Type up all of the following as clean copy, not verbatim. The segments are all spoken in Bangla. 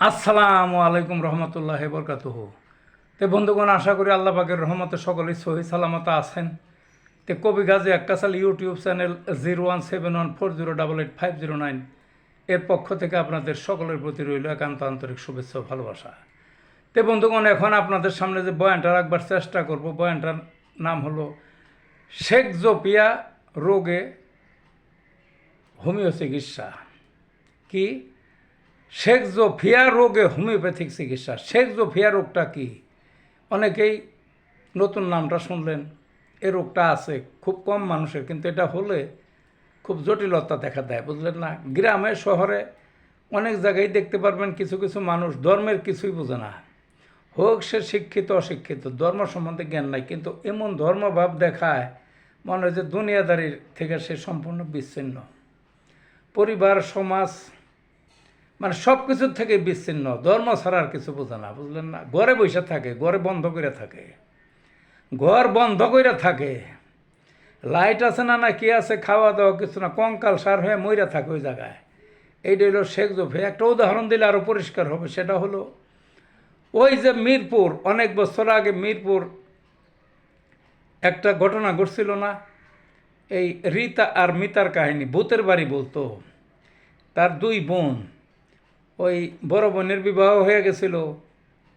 আসসালামু আলাইকুম রহমতুল্লাহ বরকাতুহু। তে বন্ধুগণ, আশা করি আল্লাহ পাকের রহমতে সকলেই সহি সালামত আছেন। তে কবি গাজী আক্কাসাল ইউটিউব চ্যানেল 017140885009 এর পক্ষ থেকে আপনাদের সকলের প্রতি রইল একান্ত আন্তরিক শুভেচ্ছা ও ভালোবাসা। তে বন্ধুগণ, এখন আপনাদের সামনে যে বয়ানটা রাখবার চেষ্টা করব, বয়ানটার নাম হলো শেকজোপিয়া রোগে হোমিও চিকিৎসা। কি? শেকজোফিয়া রোগে হোমিওপ্যাথিক চিকিৎসা। শেকজোফিয়া রোগটা কি? অনেকেই নতুন নামটা শুনলেন। এ রোগটা আছে খুব কম মানুষের, কিন্তু এটা হলে খুব জটিলতা দেখা দেয়, বুঝলেন না? গ্রামে শহরে অনেক জায়গায় দেখতে পারবেন কিছু কিছু মানুষ ধর্মের কিছুই বোঝে না, হোক সে শিক্ষিত অশিক্ষিত, ধর্ম সম্বন্ধে জ্ঞান নাই, কিন্তু এমন ধর্মভাব দেখায় মনে হয় যে দুনিয়াদারির থেকে সে সম্পূর্ণ বিচ্ছিন্ন। পরিবার সমাজ মানে সব কিছুর থেকে বিচ্ছিন্ন, ধর্ম ছাড়া আর কিছু বোঝে না, বুঝলেন না? ঘরে বসে থাকে, ঘরে বন্ধ করে থাকে, ঘর বন্ধ করে থাকে, লাইট আছে না না কি আছে, খাওয়া দাওয়া কিছু না, কঙ্কাল সার হয়ে মইরা থাকে ওই জায়গায়। এইটা হলো শেকজোফে। একটা উদাহরণ দিলে আরও পরিষ্কার হবে। সেটা হলো ওই যে মিরপুর, অনেক বছর আগে মিরপুর একটা ঘটনা ঘটছিল না, এই রীতা আর মিতার কাহিনী। ভূতের বাড়ি বলতো। তার দুই বোন, ওই বড় বোনের বিবাহ হয়ে গেছিল,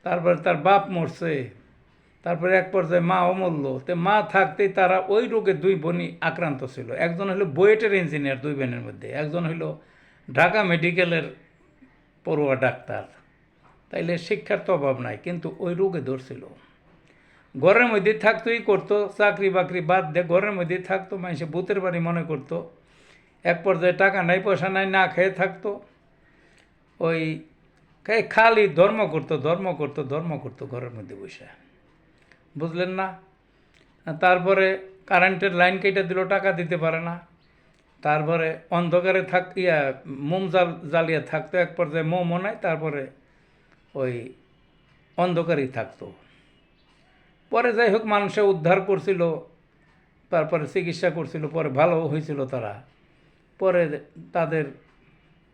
তারপরে তার বাপ মরছে, তারপরে এক পর্যায়ে মাও মরল। তো মা থাকতেই তারা ওই রোগে দুই বোনই আক্রান্ত ছিল। একজন হলো বুয়েটের ইঞ্জিনিয়ার দুই বোনের মধ্যে, একজন হলো ঢাকা মেডিকেলের পড়ুয়া ডাক্তার। তাইলে শিক্ষার তো অভাব নাই, কিন্তু ওই রোগে ধরছিল। ঘরের মধ্যেই থাকতোই করতো, চাকরি বাকরি বাদ দিয়ে ঘরের মধ্যেই থাকতো, মানুষে ভূতের বাড়ি মনে করতো। এক পর্যায়ে টাকা নাই পয়সা নাই, না খেয়ে থাকতো। ওই খালি ধর্ম করতো ধর্ম করতো ধর্ম করতো ঘরের মধ্যে বসে, বুঝলেন না? তারপরে কারেন্টের লাইন কেটে দিল, টাকা দিতে পারে না। তারপরে অন্ধকারে মোম জ্বালিয়ে থাকতো, এক পর্যায়ে মোমও নাই, তারপরে ওই অন্ধকারেই থাকতো। পরে যাই হোক মানুষে উদ্ধার করছিল, তারপরে চিকিৎসা করছিল, পরে ভালো হয়েছিল তারা। পরে তাদের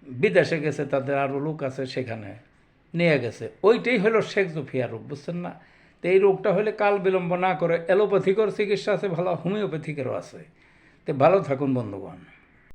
বিদেশে গেছে, তাদের আরও লোক আছে সেখানে নিয়ে গেছে। ওইটাই হলো শেকজোফিয়া রোগ, বুঝছেন না? তো এই রোগটা হলে কাল বিলম্ব না করে অ্যালোপ্যাথিকর চিকিৎসা আছে, ভালো হোমিওপ্যাথিকেরও আছে। তো ভালো থাকুন বন্ধুগণ।